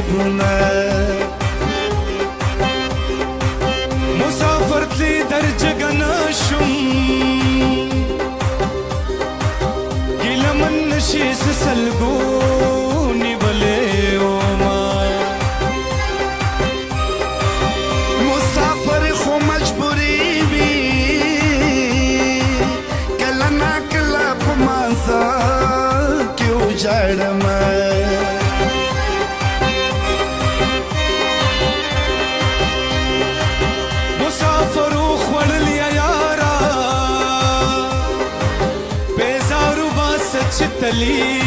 فکرونه مسافر تلی در جګه نشم ګیله من نشي سلګو نیولې وما مسافر خو مجبوري وي کله نا کله په مانځه کې وجاړم تلی